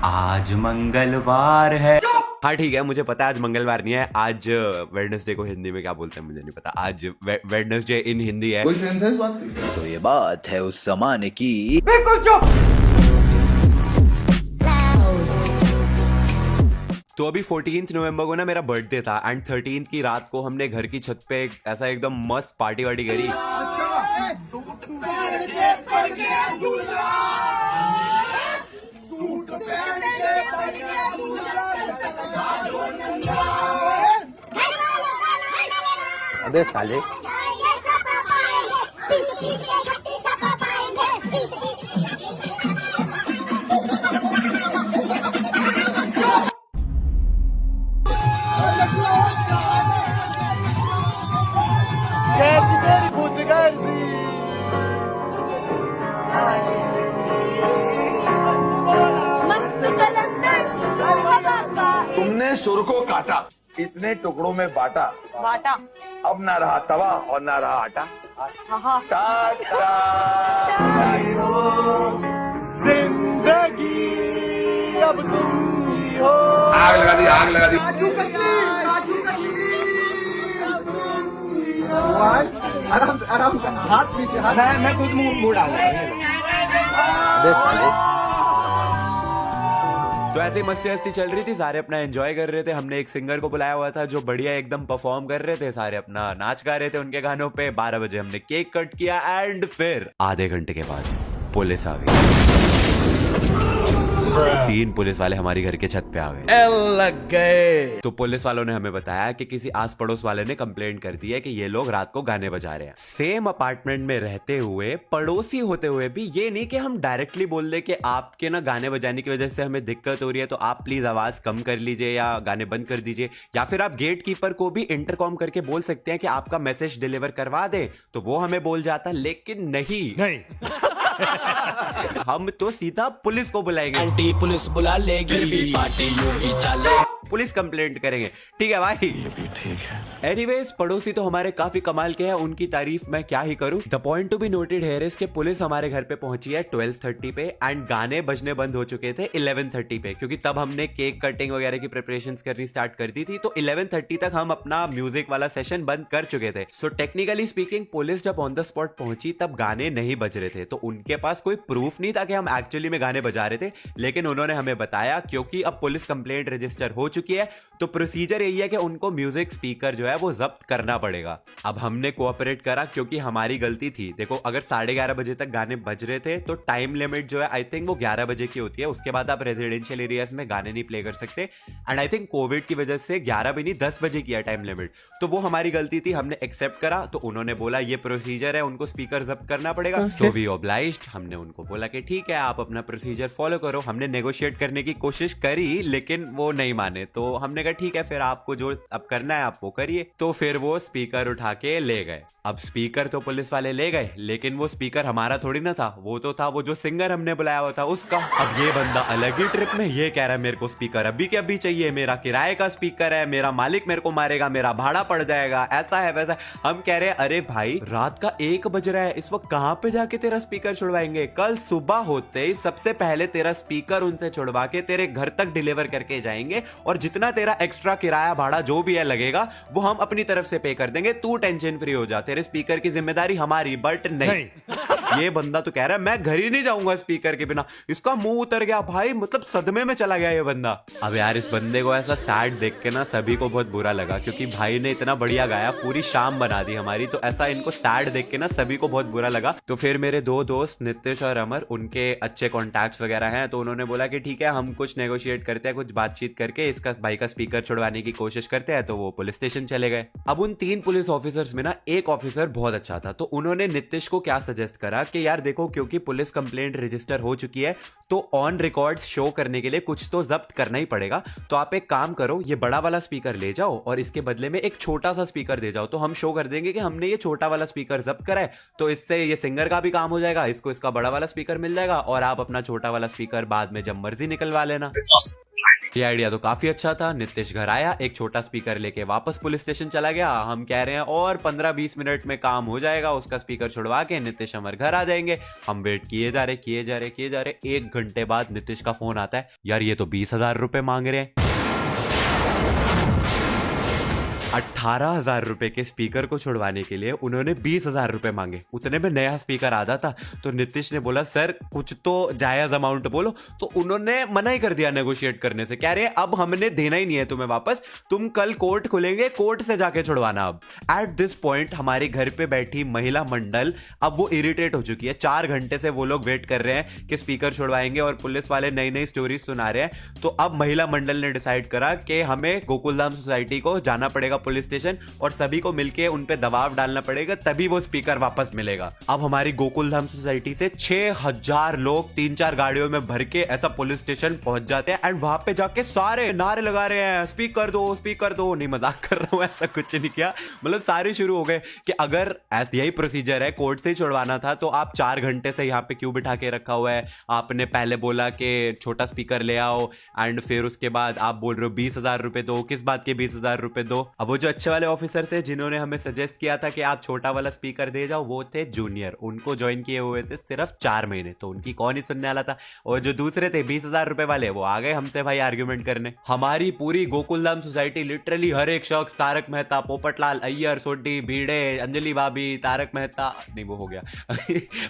आज मंगलवार है। हाँ ठीक है, मुझे पता है आज मंगलवार नहीं है, आज वेडनेसडे को हिंदी में क्या बोलते हैं मुझे नहीं पता। आज वेडनेसडे इन हिंदी है। कोई सेंस बात नहीं। तो ये बात है उस जमाने की। बिल्कुल चुप। तो अभी 14 नवंबर को ना मेरा बर्थडे था एंड 13 की रात को हमने घर की छत पे ऐसा एकदम मस्त पार्टी वार्टी करी। अबे साले कैसी तेरी खुद गर्जी तुमने सुर को काटा, इतने टुकड़ों में बांटा, अब ना रहा तवा और ना रहा आटा। टाटा जिंदगी अब तुम ही हो। आग लगा दी, आग लगा दी। आराम से हाथ नीचे, मैं खुद मुंह डाल तो ऐसे ही मस्ती मस्ती चल रही थी, सारे अपना एंजॉय कर रहे थे। हमने एक सिंगर को बुलाया हुआ था जो बढ़िया एकदम परफॉर्म कर रहे थे, सारे अपना नाच गा रहे थे उनके गानों पे। 12 बजे हमने केक कट किया एंड फिर आधे घंटे के बाद पुलिस आ गई। 3 पुलिस वाले हमारी घर के छत पे आ गए। लग गए। तो पुलिस वालों ने हमें बताया कि किसी आस पड़ोस वाले ने कंप्लेंट कर दी है कि ये लोग रात को गाने बजा रहे हैं। सेम अपार्टमेंट में रहते हुए, पड़ोसी होते हुए भी ये नहीं कि हम डायरेक्टली बोल दे कि आपके ना गाने बजाने की वजह से हमें दिक्कत हो रही है तो आप प्लीज आवाज कम कर लीजिए या गाने बंद कर दीजिए, या फिर आप गेट कीपर को भी इंटरकॉम करके बोल सकते हैं कि आपका मैसेज डिलीवर करवा दे, तो वो हमें बोल जाता। लेकिन नहीं हम तो सीधा पुलिस को बुलाएंगे। आंटी पुलिस बुला लेगी, पार्टी यूं ही चले। पुलिस कंप्लेंट करेंगे। ठीक है भाई, ठीक है। एनीवेज पड़ोसी तो हमारे काफी कमाल के हैं, उनकी तारीफ मैं क्या ही करूं। The point to be noted here is कि पुलिस हमारे घर पे पहुंची है 12:30 पे एंड गाने बजने बंद हो चुके थे 11:30 पे, क्योंकि तब हमने केक कटिंग वगैरह की प्रिपरेशंस करनी स्टार्ट कर दी थी। तो 11:30 तक हम अपना म्यूजिक वाला सेशन बंद कर चुके थे। सो टेक्निकली स्पीकिंग पुलिस जब ऑन द स्पॉट पहुंची तब गाने नहीं बज रहे थे, तो उनके पास कोई प्रूफ नहीं था कि हम एक्चुअली में गाने बजा रहे थे। लेकिन उन्होंने हमें बताया क्योंकि अब पुलिस कंप्लेंट रजिस्टर हो चुकी है तो प्रोसीजर यही है कि उनको म्यूजिक स्पीकर जो है वो जब्त करना पड़ेगा। अब हमने कोऑपरेट करा क्योंकि हमारी गलती थी। देखो अगर 11:30 बजे तक गाने बज रहे थे तो टाइम लिमिट जो है आई थिंक वो 11 बजे की होती है, उसके बाद आप रेजिडेंशियल एरियाज में गाने नहीं प्ले कर सकते। एंड आई थिंक कोविड की वजह से 11 भी नहीं 10 बजे की है टाइम लिमिट, तो वो हमारी गलती थी। हमने एक्सेप्ट करा तो उन्होंने बोला ये प्रोसीजर है, उनको स्पीकर जब्त करना पड़ेगा। सो वी ऑब्लाइज्ड, हमने उनको बोला कि ठीक है आप अपना प्रोसीजर फॉलो करो। हमने नेगोशिएट करने की कोशिश करी लेकिन वो नहीं माने, तो हमने कहा ठीक है फिर आपको जो अब करना है आप वो करिए। तो फिर वो स्पीकर उठा के ले गए। अब स्पीकर तो पुलिस वाले ले गए लेकिन वो स्पीकर हमारा थोड़ी ना था, वो तो था वो जो सिंगर हमने बुलाया हुआ था उसका। अब ये बंदा अलग ही ट्रिप में, ये कह रहा है मेरे को स्पीकर अभी के अभी चाहिए, मेरा किराए का स्पीकर है, मेरा मालिक मेरे को मारेगा, मेरा भाड़ा पड़ जाएगा, ऐसा है वैसा। हम कह रहे हैं अरे भाई रात का 1 बज रहा है, इस वक्त कहां पे जाके तेरा स्पीकर छुड़वाएंगे? कल सुबह होते ही सबसे पहले तेरा स्पीकर उनसे छुड़वा के तेरे घर तक डिलीवर करके जाएंगे और जितना तेरा एक्स्ट्रा किराया भाड़ा जो भी है लगेगा वो हम अपनी तरफ से पे कर देंगे, तू टेंशन फ्री हो जा, तेरे स्पीकर की जिम्मेदारी हमारी। बट नहीं। ये बंदा तो कह रहा है मैं घर ही नहीं जाऊंगा स्पीकर के बिना। इसका मुंह उतर गया भाई, मतलब सदमे में चला गया ये बंदा। अब यार इस बंदे को ऐसा सैड देख के ना सभी को बहुत बुरा लगा क्योंकि भाई ने इतना बढ़िया गाया, पूरी शाम बना दी हमारी। तो ऐसा इनको सैड देख के ना सभी को बहुत बुरा लगा। तो फिर मेरे 2 दोस्त नितिश और अमर, उनके अच्छे कॉन्टैक्ट्स वगैरह हैं, तो उन्होंने बोला कि ठीक है हम कुछ नेगोशिएट करते हैं, कुछ बातचीत करके इसका भाई का स्पीकर छुड़वाने की कोशिश करते हैं। तो वो पुलिस स्टेशन चले गए। अब उन 3 पुलिस ऑफिसर्स में ना एक ऑफिसर बहुत अच्छा था, तो उन्होंने नितिश को क्या सजेस्ट करा कि यार देखो क्योंकि पुलिस कंप्लेंट रजिस्टर हो चुकी है तो ऑन रिकॉर्ड्स शो करने के लिए कुछ तो जब्त करना ही पड़ेगा। तो आप एक काम करो, ये बड़ा वाला स्पीकर ले जाओ और इसके बदले में एक छोटा सा स्पीकर दे जाओ, तो हम शो कर देंगे कि हमने ये छोटा वाला स्पीकर जब्त करा है। तो इससे ये सिंगर का भी काम हो जाएगा, इसको इसका बड़ा वाला स्पीकर मिल जाएगा और आप अपना छोटा वाला स्पीकर बाद में जब मर्जी निकलवा लेना। ये आइडिया तो काफी अच्छा था। नीतीश घर आया, एक छोटा स्पीकर लेके वापस पुलिस स्टेशन चला गया। हम कह रहे हैं और 15-20 मिनट में काम हो जाएगा, उसका स्पीकर छुड़वा के नीतीश हमारे घर आ जाएंगे। हम वेट किए जा रहे। 1 घंटे बाद नीतीश का फोन आता है, यार ये तो 20,000 रुपए मांग रहे हैं। 18,000 रुपए के स्पीकर को छुड़वाने के लिए उन्होंने 20,000 रुपए मांगे। उतने में नया स्पीकर आता था। तो नीतीश ने बोला सर कुछ तो जायज अमाउंट बोलो। तो उन्होंने मना ही कर दिया नेगोशिएट करने से, कह रहे अब हमने देना ही नहीं है तुम्हें वापस, तुम कल कोर्ट खुलेंगे, कोर्ट से जाके छुड़वाना। अब एट दिस पॉइंट हमारे घर पे बैठी महिला मंडल अब वो इरिटेट हो चुकी है। 4 घंटे से वो लोग वेट कर रहे हैं कि स्पीकर छुड़वाएंगे और पुलिस वाले नई नई स्टोरी सुना रहे हैं। तो अब महिला मंडल ने डिसाइड करा कि हमें गोकुलधाम सोसाइटी को जाना पड़ेगा पुलिस स्टेशन और सभी को मिलके उन पे दबाव डालना पड़ेगा, तभी वो स्पीकर वापस मिलेगा। अब हमारी गोकुलधाम सोसाइटी से 6,000 लोग 3-4 गाड़ियों में भर के ऐसा पुलिस स्टेशन पहुंच जाते हैं एंड वहां पे जाके सारे नारे लगा रहे हैं स्पीकर दो। नहीं मजाक कर रहा हूं, ऐसा कुछ नहीं किया। मतलब सारे शुरू हो गए कि अगर ऐसा यही प्रोसीजर है, कोर्ट से ही छुड़वाना था तो आप 4 घंटे से यहाँ पे क्यों बिठा के रखा हुआ है। आपने पहले बोला कि छोटा स्पीकर ले आओ एंड फिर उसके बाद आप बोल रहे हो 20,000 रुपए दो। किस बात के 20,000 रुपए दो? अब वो जो अच्छे वाले ऑफिसर थे जिन्होंने हमें सजेस्ट किया था कि आप छोटा वाला स्पीकर दे जाओ, वो थे जूनियर। उनको ज्वाइन किए हुए थे सिर्फ 4 महीने, तो उनकी कौन ही सुनने वाला था। और जो दूसरे थे 20,000 रुपए वाले, वो आ गए हमसे भाई आर्ग्यूमेंट करने। हमारी पूरी गोकुलधाम सोसाइटी लिटरली हर एक शख्स, तारक मेहता, पोपटलाल, अय्यर, सोडी, भीड़े, अंजलि भाभी, तारक मेहता, नहीं वो हो गया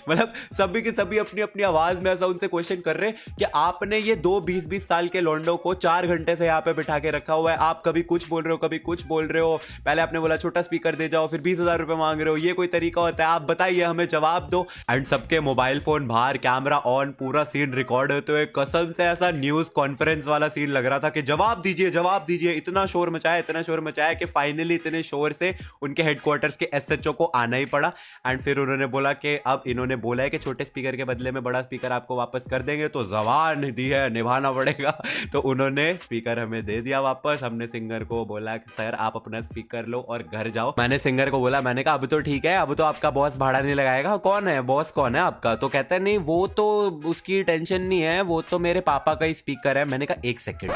मतलब सभी के सभी अपनी अपनी आवाज में ऐसा उनसे क्वेश्चन कर रहे कि आपने ये 20-20 साल के लौंडों को 4 घंटे से यहाँ पे बिठा के रखा हुआ है, आप कभी कुछ बोल रहे हो कभी कुछ बोल रहे हो। पहले आपने बोला छोटा स्पीकर दे जाओ, फिर 20,000 रुपए मांग रहे हो, ये कोई तरीका होता है? आप बताइए, हमें जवाब दो। एंड सबके मोबाइल फोन बाहर, कैमरा ऑन, पूरा सीन रिकॉर्ड होते हुए कसम से ऐसा न्यूज कॉन्फ्रेंस वाला सीन लग रहा था कि जवाब दीजिए। इतना शोर मचाया कि फाइनली इतने शोर से उनके हेडक्वार्टर्स के एसएचओ को आना ही पड़ा। एंड फिर उन्होंने बोला कि अब इन्होंने बोला है कि छोटे स्पीकर के बदले में बड़ा स्पीकर आपको वापस कर देंगे, तो जबान दी है, निभाना पड़ेगा। तो उन्होंने स्पीकर हमें दे दिया वापस। हमने सिंगर को बोला कि सर आप अपना स्पीकर लो और घर जाओ। मैंने सिंगर को बोला, मैंने कहा अब तो ठीक है, अब तो आपका बॉस भाड़ा नहीं लगाएगा। कौन है बॉस, कौन है आपका? तो कहता है नहीं वो तो उसकी टेंशन नहीं है, वो तो मेरे पापा का ही स्पीकर है। मैंने कहा 1 सेकेंड,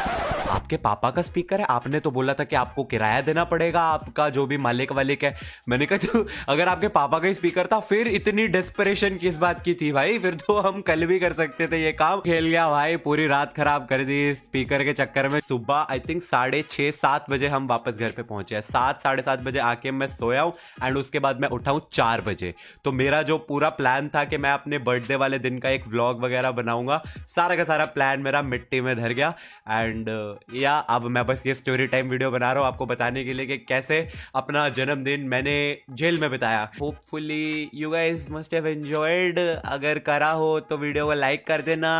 आपके पापा का स्पीकर है? आपने तो बोला था कि आपको किराया देना पड़ेगा, आपका जो भी मालिक है। मैंने कहा तो अगर आपके पापा का ही स्पीकर था फिर इतनी डेस्परेशन किस बात की थी भाई? फिर तो हम कल भी कर सकते थे ये काम। खेल गया भाई, पूरी रात खराब कर दी स्पीकर के चक्कर में। सुबह आई थिंक 6:30-7 बजे हम वापस घर पे पहुंचे। 7-7:30 बजे आके मैं सोया हूं एंड उसके बाद मैं उठा हूं 4 बजे। तो मेरा जो पूरा प्लान था कि मैं अपने बर्थडे वाले दिन का एक व्लॉग वगैरह बनाऊंगा, सारा का सारा प्लान मेरा मिट्टी में धर गया। एंड या अब मैं बस ये स्टोरी टाइम वीडियो बना रहा हूं आपको बताने के लिए कि कैसे अपना जन्मदिन मैंने जेल में बिताया। Hopefully you guys must have enjoyed. अगर करा हो तो वीडियो को लाइक कर देना।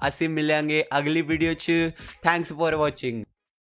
असी मिलेंगे अगली वीडियो च। Thanks for watching.